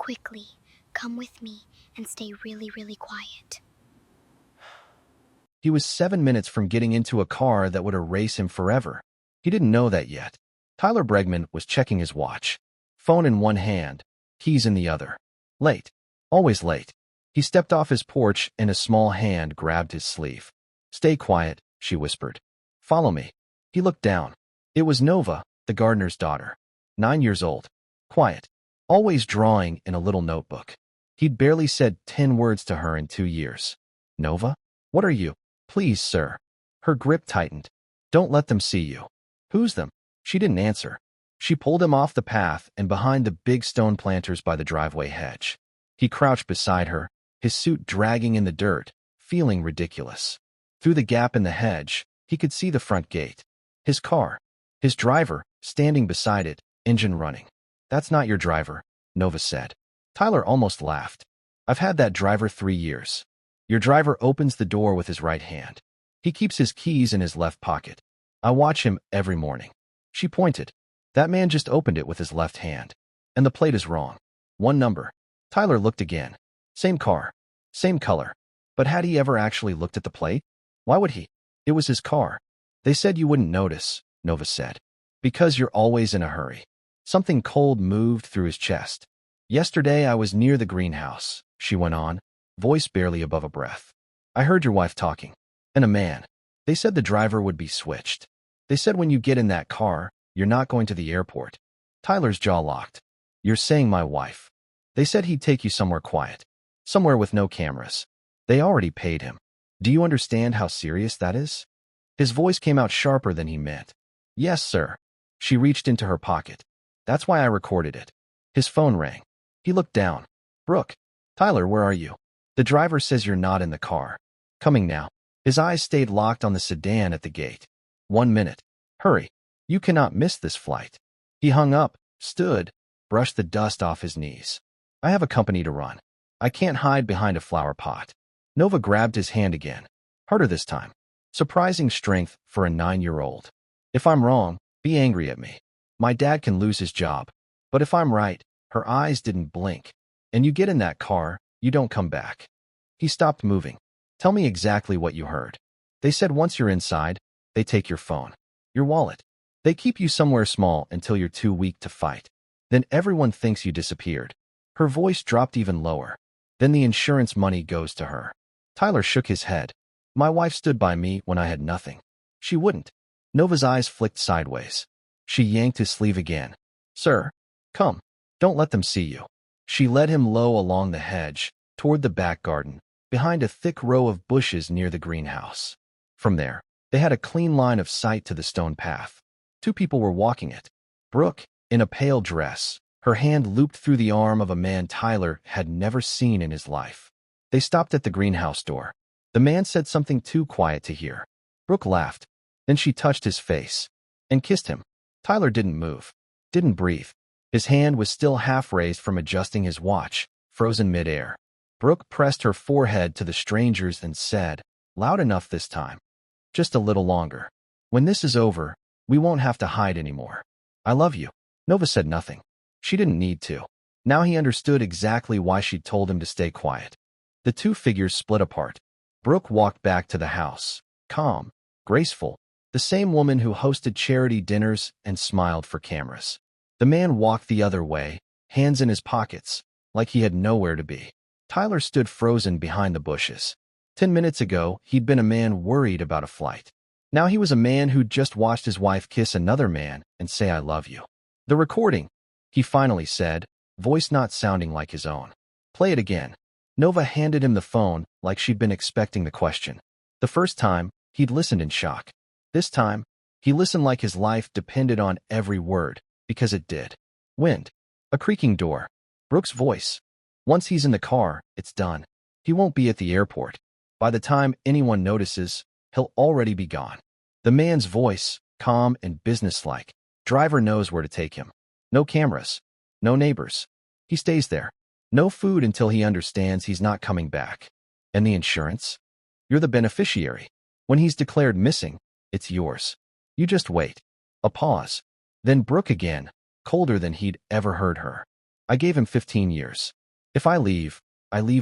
quickly. Come with me and stay really, really quiet. He was 7 minutes from getting into a car that would erase him forever. He didn't know that yet. Tyler Bregman was checking his watch. Phone in one hand, keys in the other. Late. Always late. He stepped off his porch and a small hand grabbed his sleeve. "Stay quiet," she whispered. "Follow me." He looked down. It was Nova, the gardener's daughter. 9 years old. Quiet. Always drawing in a little notebook. He'd barely said 10 words to her in 2 years. "Nova? What are you?" "Please, sir." Her grip tightened. "Don't let them see you." "Who's them?" She didn't answer. She pulled him off the path and behind the big stone planters by the driveway hedge. He crouched beside her, his suit dragging in the dirt, feeling ridiculous. Through the gap in the hedge, he could see the front gate. His car. His driver, standing beside it, engine running. "That's not your driver," Nova said. Tyler almost laughed. "I've had that driver 3 years. Your driver opens the door with his right hand. He keeps his keys in his left pocket. I watch him every morning." She pointed. "That man just opened it with his left hand. And the plate is wrong. One number." Tyler looked again. Same car. Same color. But had he ever actually looked at the plate? Why would he? It was his car. "They said you wouldn't notice," Nova said. "Because you're always in a hurry." Something cold moved through his chest. "Yesterday I was near the greenhouse," she went on, voice barely above a breath. "I heard your wife talking. And a man. They said the driver would be switched. They said when you get in that car, you're not going to the airport." Tyler's jaw locked. "You're saying my wife." "They said he'd take you somewhere quiet. Somewhere with no cameras. They already paid him. Do you understand how serious that is?" His voice came out sharper than he meant. "Yes, sir." She reached into her pocket. "That's why I recorded it." His phone rang. He looked down. "Brooke." "Tyler, where are you?" "The driver says you're not in the car." "Coming now." His eyes stayed locked on the sedan at the gate. 1 minute. "Hurry. You cannot miss this flight." He hung up, stood, brushed the dust off his knees. "I have a company to run. I can't hide behind a flower pot." Nova grabbed his hand again. Harder this time. Surprising strength for a 9-year-old. "If I'm wrong, be angry at me. My dad can lose his job. But if I'm right," her eyes didn't blink, "and you get in that car, you don't come back." He stopped moving. "Tell me exactly what you heard." "They said once you're inside, they take your phone, your wallet. They keep you somewhere small until you're too weak to fight. Then everyone thinks you disappeared." Her voice dropped even lower. "Then the insurance money goes to her." Tyler shook his head. "My wife stood by me when I had nothing." "She wouldn't." Nova's eyes flicked sideways. She yanked his sleeve again. "Sir, come. Don't let them see you." She led him low along the hedge, toward the back garden, behind a thick row of bushes near the greenhouse. From there, they had a clean line of sight to the stone path. 2 people were walking it. Brooke, in a pale dress, her hand looped through the arm of a man Tyler had never seen in his life. They stopped at the greenhouse door. The man said something too quiet to hear. Brooke laughed. Then she touched his face and kissed him. Tyler didn't move, didn't breathe. His hand was still half raised from adjusting his watch, frozen midair. Brooke pressed her forehead to the stranger's and said, loud enough this time, "Just a little longer. When this is over, we won't have to hide anymore. I love you." Nova said nothing. She didn't need to. Now he understood exactly why she'd told him to stay quiet. The 2 figures split apart. Brooke walked back to the house, calm, graceful, the same woman who hosted charity dinners and smiled for cameras. The man walked the other way, hands in his pockets, like he had nowhere to be. Tyler stood frozen behind the bushes. 10 minutes ago, he'd been a man worried about a flight. Now he was a man who'd just watched his wife kiss another man and say, "I love you." "The recording," he finally said, voice not sounding like his own. "Play it again." Nova handed him the phone like she'd been expecting the question. The first time, he'd listened in shock. This time, he listened like his life depended on every word, because it did. Wind. A creaking door. Brooke's voice. "Once he's in the car, it's done. He won't be at the airport. By the time anyone notices, he'll already be gone." The man's voice, calm and businesslike. "Driver knows where to take him. No cameras. No neighbors. He stays there. No food until he understands he's not coming back. And the insurance? You're the beneficiary. When he's declared missing, it's yours. You just wait." A pause. Then Brooke again, colder than he'd ever heard her. "I gave him 15 years. If I leave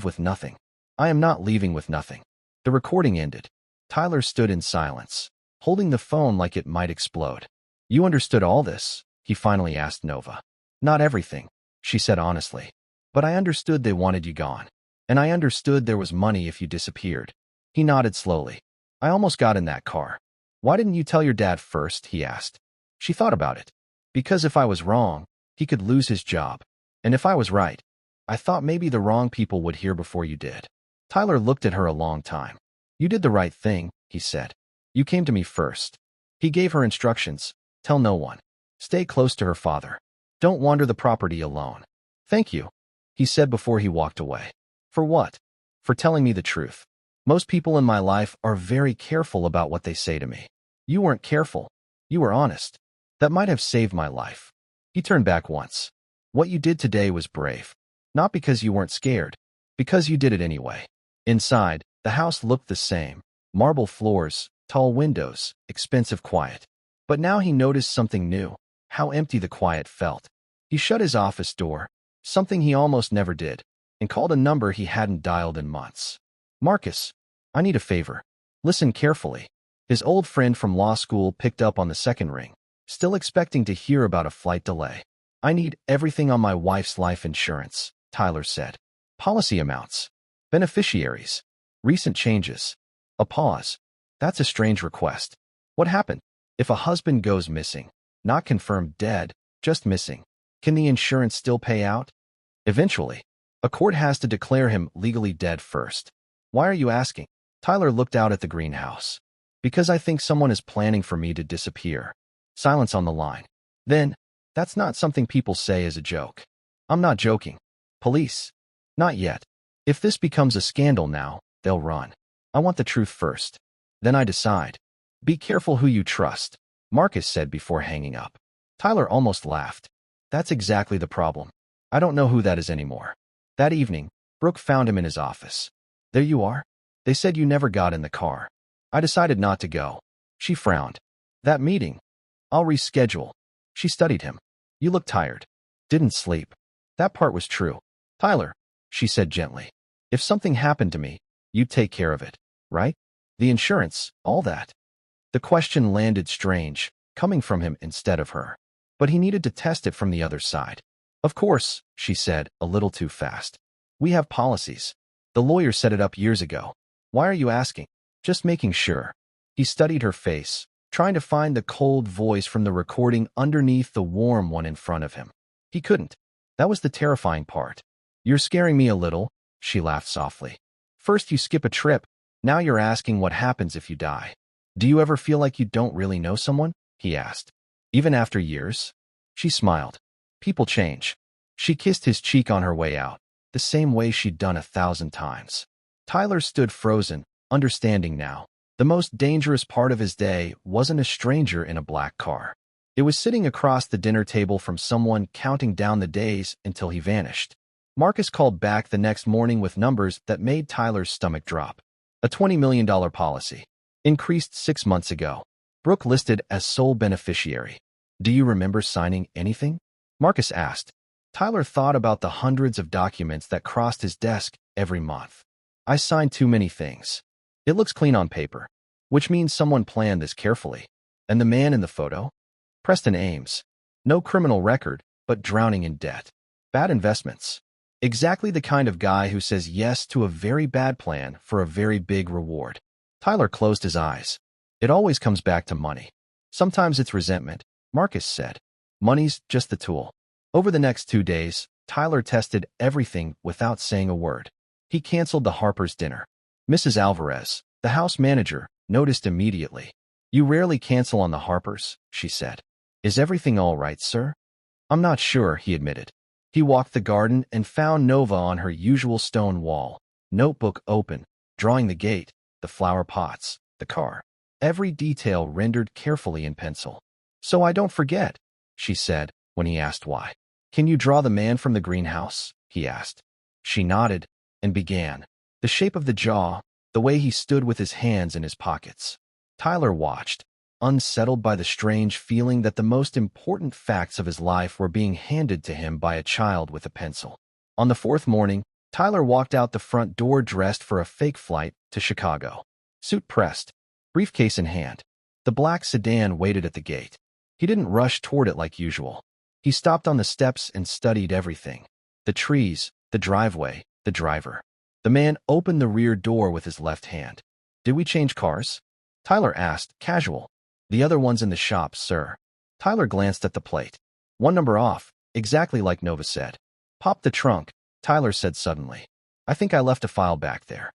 with nothing. I am not leaving with nothing. The recording ended. Tyler stood in silence, holding the phone like it might explode. You understood all this? He finally asked Nova. Not everything, she said honestly. But I understood they wanted you gone. And I understood there was money if you disappeared. He nodded slowly. I almost got in that car. Why didn't you tell your dad first? He asked. She thought about it. Because if I was wrong, he could lose his job. And if I was right, I thought maybe the wrong people would hear before you did. Tyler looked at her a long time. You did the right thing, he said. You came to me first. He gave her instructions. Tell no one. Stay close to her father. Don't wander the property alone. Thank you, he said before he walked away. For what? For telling me the truth. Most people in my life are very careful about what they say to me. You weren't careful. You were honest. That might have saved my life. He turned back once. What you did today was brave. Not because you weren't scared. Because you did it anyway. Inside, the house looked the same. Marble floors, tall windows, expensive quiet. But now he noticed something new. How empty the quiet felt. He shut his office door, something he almost never did, and called a number he hadn't dialed in months. Marcus, I need a favor. Listen carefully. His old friend from law school picked up on the second ring, still expecting to hear about a flight delay. I need everything on my wife's life insurance, Tyler said. Policy amounts. Beneficiaries. Recent changes. A pause. That's a strange request. What happened? If a husband goes missing, not confirmed dead, just missing, can the insurance still pay out? Eventually. A court has to declare him legally dead first. Why are you asking? Tyler looked out at the greenhouse. Because I think someone is planning for me to disappear. Silence on the line. Then, that's not something people say as a joke. I'm not joking. Police? Not yet. If this becomes a scandal now, they'll run. I want the truth first. Then I decide. Be careful who you trust, Marcus said before hanging up. Tyler almost laughed. That's exactly the problem. I don't know who that is anymore. That evening, Brooke found him in his office. There you are. They said you never got in the car. I decided not to go. She frowned. That meeting? I'll reschedule. She studied him. You look tired. Didn't sleep. That part was true. Tyler, she said gently. If something happened to me, you'd take care of it, right? The insurance, all that. The question landed strange, coming from him instead of her. But he needed to test it from the other side. Of course, she said, a little too fast. We have policies. The lawyer set it up years ago. Why are you asking? Just making sure. He studied her face, trying to find the cold voice from the recording underneath the warm one in front of him. He couldn't. That was the terrifying part. You're scaring me a little, she laughed softly. First you skip a trip, now you're asking what happens if you die. Do you ever feel like you don't really know someone? He asked. Even after years? She smiled. People change. She kissed his cheek on her way out, the same way she'd done 1,000 times. Tyler stood frozen, understanding now. The most dangerous part of his day wasn't a stranger in a black car. It was sitting across the dinner table from someone counting down the days until he vanished. Marcus called back the next morning with numbers that made Tyler's stomach drop. A $20 million policy. Increased 6 months ago. Brooke listed as sole beneficiary. Do you remember signing anything? Marcus asked. Tyler thought about the hundreds of documents that crossed his desk every month. I signed too many things. It looks clean on paper, which means someone planned this carefully. And the man in the photo? Preston Ames. No criminal record, but drowning in debt. Bad investments. Exactly the kind of guy who says yes to a very bad plan for a very big reward. Tyler closed his eyes. It always comes back to money. Sometimes it's resentment, Marcus said. Money's just the tool. Over the next 2 days, Tyler tested everything without saying a word. He canceled the Harper's dinner. Mrs. Alvarez, the house manager, noticed immediately. You rarely cancel on the Harpers, she said. Is everything all right, sir? I'm not sure, he admitted. He walked the garden and found Nova on her usual stone wall, notebook open, drawing the gate, the flower pots, the car. Every detail rendered carefully in pencil. So I don't forget, she said, when he asked why. Can you draw the man from the greenhouse? He asked. She nodded and began. The shape of the jaw, the way he stood with his hands in his pockets. Tyler watched, unsettled by the strange feeling that the most important facts of his life were being handed to him by a child with a pencil. On the fourth morning, Tyler walked out the front door dressed for a fake flight to Chicago. Suit pressed, briefcase in hand. The black sedan waited at the gate. He didn't rush toward it like usual. He stopped on the steps and studied everything. The trees, the driveway, the driver. The man opened the rear door with his left hand. "Did we change cars?" Tyler asked, casual. "The other one's in the shop, sir." Tyler glanced at the plate. "One number off, exactly like Nova said." "Pop the trunk," Tyler said suddenly. "I think I left a file back there."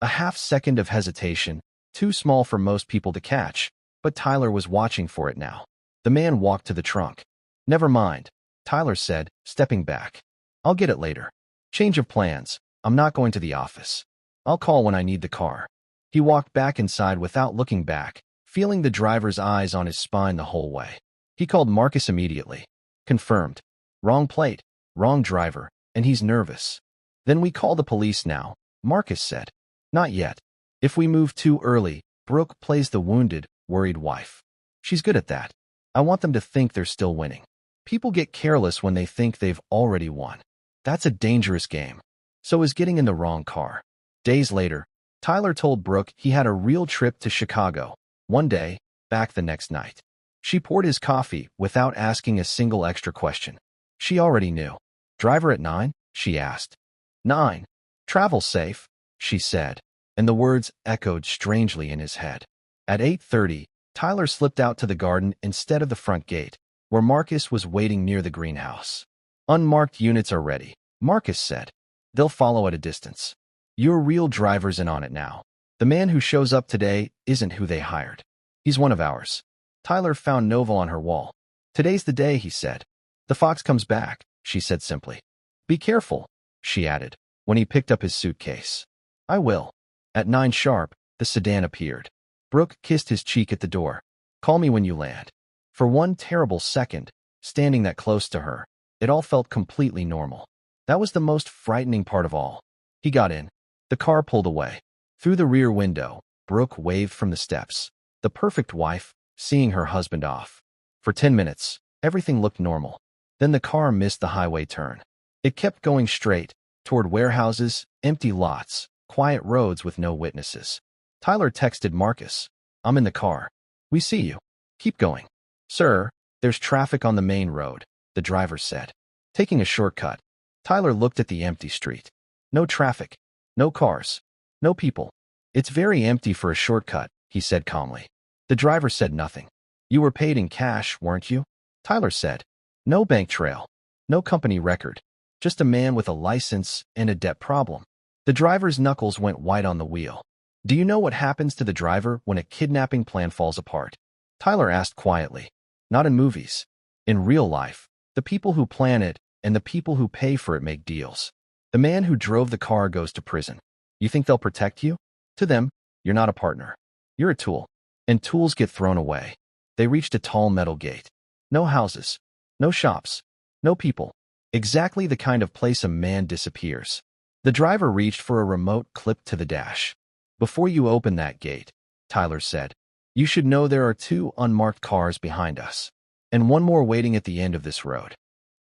A half-second of hesitation, too small for most people to catch, but Tyler was watching for it now. The man walked to the trunk. "Never mind," Tyler said, stepping back. "I'll get it later. Change of plans. I'm not going to the office. I'll call when I need the car." He walked back inside without looking back, feeling the driver's eyes on his spine the whole way. He called Marcus immediately. "Confirmed. Wrong plate, wrong driver, and he's nervous." "Then we call the police now," Marcus said. "Not yet. If we move too early, Brooke plays the wounded, worried wife. She's good at that. I want them to think they're still winning. People get careless when they think they've already won. That's a dangerous game. So is getting in the wrong car." Days later, Tyler told Brooke he had a real trip to Chicago. One day, back the next night. She poured his coffee without asking a single extra question. She already knew. "Driver at 9?" she asked. "9. Travel safe," she said, and the words echoed strangely in his head. At 8:30, Tyler slipped out to the garden instead of the front gate, where Marcus was waiting near the greenhouse. "Unmarked units are ready," Marcus said. "They'll follow at a distance. Your real driver's in on it now. The man who shows up today isn't who they hired. He's one of ours." Tyler found Nova on her wall. "Today's the day," he said. "The fox comes back," she said simply. "Be careful," she added, when he picked up his suitcase. "I will." At 9 sharp, the sedan appeared. Brooke kissed his cheek at the door. "Call me when you land." For one terrible second, standing that close to her, it all felt completely normal. That was the most frightening part of all. He got in. The car pulled away. Through the rear window, Brooke waved from the steps. The perfect wife, seeing her husband off. For 10 minutes, everything looked normal. Then the car missed the highway turn. It kept going straight, toward warehouses, empty lots, quiet roads with no witnesses. Tyler texted Marcus, "I'm in the car. We see you. Keep going." "Sir, there's traffic on the main road," the driver said. Taking a shortcut, Tyler looked at the empty street. No traffic, no cars, no people. "It's very empty for a shortcut," he said calmly. The driver said nothing. "You were paid in cash, weren't you?" Tyler said. "No bank trail, no company record, just a man with a license and a debt problem." The driver's knuckles went white on the wheel. "Do you know what happens to the driver when a kidnapping plan falls apart?" Tyler asked quietly. "Not in movies. In real life, the people who plan it and the people who pay for it make deals. The man who drove the car goes to prison. You think they'll protect you? To them, you're not a partner. You're a tool. And tools get thrown away." They reached a tall metal gate. No houses, no shops, no people. Exactly the kind of place a man disappears. The driver reached for a remote clipped to the dash. "Before you open that gate," Tyler said, "you should know there are 2 unmarked cars behind us. And one more waiting at the end of this road."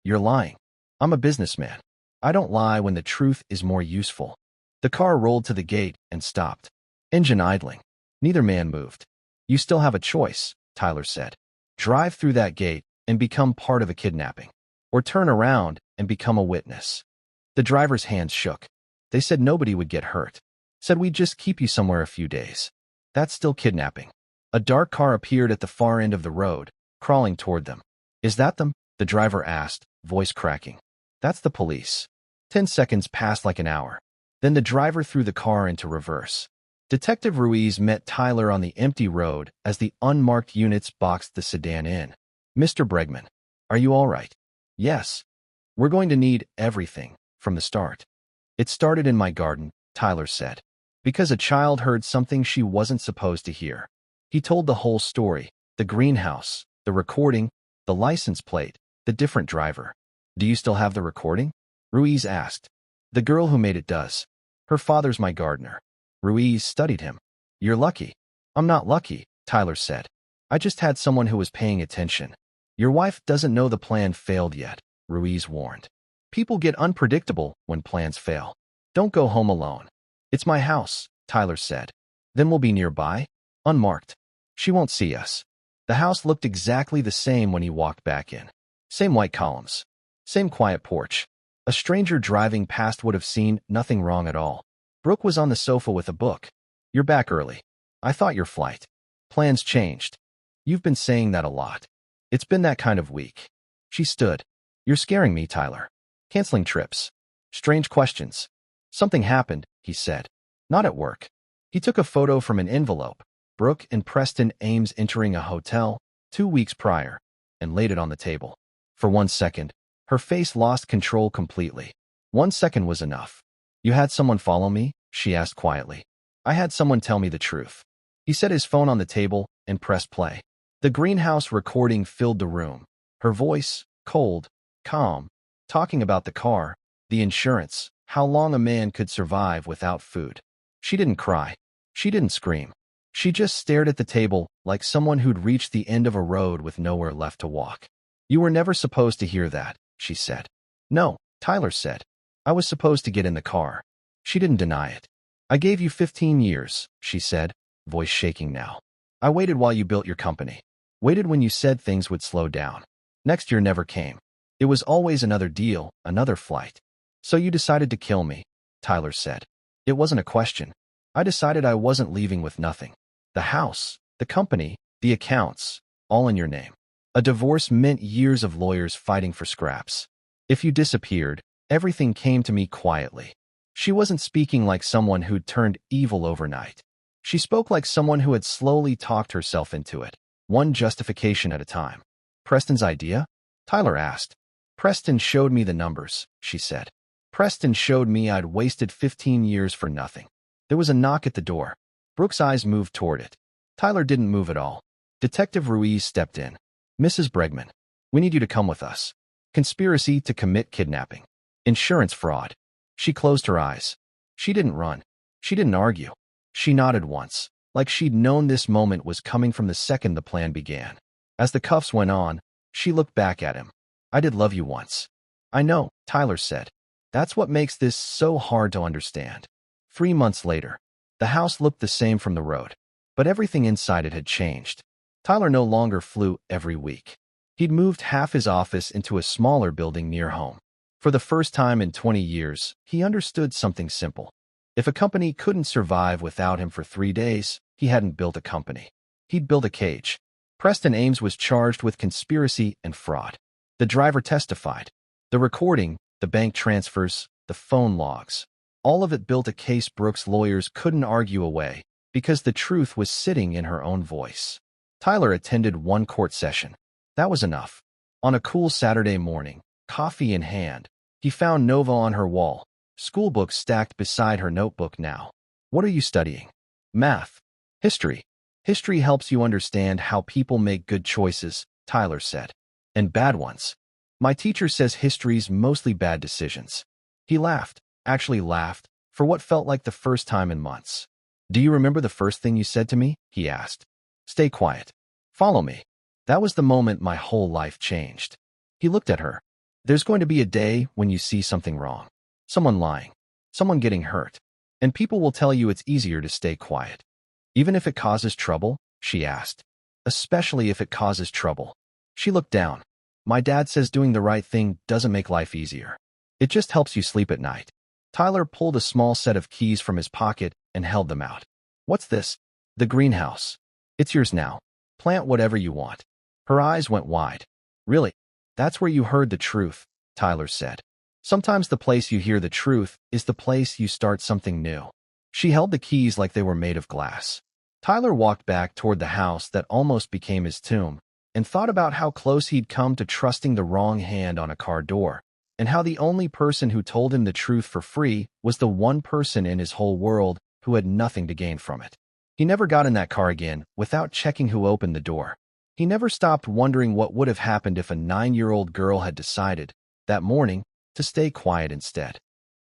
"You're lying." "I'm a businessman. I don't lie when the truth is more useful." The car rolled to the gate and stopped. Engine idling. Neither man moved. "You still have a choice," Tyler said. "Drive through that gate and become part of a kidnapping. Or turn around and become a witness." The driver's hands shook. "They said nobody would get hurt. Said we'd just keep you somewhere a few days." "That's still kidnapping." A dark car appeared at the far end of the road, crawling toward them. "Is that them?" the driver asked, voice cracking. "That's the police." 10 seconds passed like an hour. Then the driver threw the car into reverse. Detective Ruiz met Tyler on the empty road as the unmarked units boxed the sedan in. "Mr. Bregman, are you all right?" "Yes. We're going to need everything, from the start." "It started in my garden," Tyler said, "because a child heard something she wasn't supposed to hear." He told the whole story, the greenhouse, the recording, the license plate, the different driver. "Do you still have the recording?" Ruiz asked. "The girl who made it does. Her father's my gardener." Ruiz studied him. "You're lucky." "I'm not lucky," Tyler said. "I just had someone who was paying attention." "Your wife doesn't know the plan failed yet," Ruiz warned. People get unpredictable when plans fail. Don't go home alone. It's my house, Tyler said. Then we'll be nearby, unmarked. She won't see us. The house looked exactly the same when he walked back in. Same white columns. Same quiet porch. A stranger driving past would have seen nothing wrong at all. Brooke was on the sofa with a book. You're back early. I thought your flight. Plans changed. You've been saying that a lot. It's been that kind of week. She stood. You're scaring me, Tyler. Canceling trips. Strange questions. Something happened, he said. Not at work. He took a photo from an envelope. Brooke and Preston Ames entering a hotel 2 weeks prior, and laid it on the table. For 1 second, her face lost control completely. 1 second was enough. You had someone follow me? She asked quietly. I had someone tell me the truth. He set his phone on the table and pressed play. The greenhouse recording filled the room. Her voice, cold, calm, talking about the car, the insurance, how long a man could survive without food. She didn't cry. She didn't scream. She just stared at the table like someone who'd reached the end of a road with nowhere left to walk. You were never supposed to hear that, she said. No, Tyler said. I was supposed to get in the car. She didn't deny it. I gave you 15 years, she said, voice shaking now. I waited while you built your company. Waited when you said things would slow down. Next year never came. It was always another deal, another flight. So you decided to kill me, Tyler said. It wasn't a question. I decided I wasn't leaving with nothing. The house, the company, the accounts, all in your name. A divorce meant years of lawyers fighting for scraps. If you disappeared, everything came to me quietly. She wasn't speaking like someone who'd turned evil overnight. She spoke like someone who had slowly talked herself into it, one justification at a time. Preston's idea? Tyler asked. Preston showed me the numbers, she said. Preston showed me I'd wasted 15 years for nothing. There was a knock at the door. Brooke's eyes moved toward it. Tyler didn't move at all. Detective Ruiz stepped in. Mrs. Bregman, we need you to come with us. Conspiracy to commit kidnapping. Insurance fraud. She closed her eyes. She didn't run. She didn't argue. She nodded once, like she'd known this moment was coming from the second the plan began. As the cuffs went on, she looked back at him. I did love you once. I know, Tyler said. That's what makes this so hard to understand. 3 months later, the house looked the same from the road, but everything inside it had changed. Tyler no longer flew every week. He'd moved half his office into a smaller building near home. For the first time in 20 years, he understood something simple. If a company couldn't survive without him for 3 days, he hadn't built a company. He'd built a cage. Preston Ames was charged with conspiracy and fraud. The driver testified. The recording, the bank transfers, the phone logs. All of it built a case Brooke's lawyers couldn't argue away because the truth was sitting in her own voice. Tyler attended one court session. That was enough. On a cool Saturday morning, coffee in hand, he found Nova on her wall, school books stacked beside her notebook now. What are you studying? Math. History. History helps you understand how people make good choices, Tyler said. And bad ones. My teacher says history's mostly bad decisions. He laughed, actually laughed, for what felt like the first time in months. Do you remember the first thing you said to me? He asked. Stay quiet. Follow me. That was the moment my whole life changed. He looked at her. There's going to be a day when you see something wrong. Someone lying. Someone getting hurt. And people will tell you it's easier to stay quiet. Even if it causes trouble? She asked. Especially if it causes trouble. She looked down. My dad says doing the right thing doesn't make life easier. It just helps you sleep at night. Tyler pulled a small set of keys from his pocket and held them out. What's this? The greenhouse. It's yours now. Plant whatever you want. Her eyes went wide. Really? That's where you heard the truth, Tyler said. Sometimes the place you hear the truth is the place you start something new. She held the keys like they were made of glass. Tyler walked back toward the house that almost became his tomb and thought about how close he'd come to trusting the wrong hand on a car door, and how the only person who told him the truth for free was the one person in his whole world who had nothing to gain from it. He never got in that car again without checking who opened the door. He never stopped wondering what would have happened if a 9-year-old girl had decided, that morning, to stay quiet instead.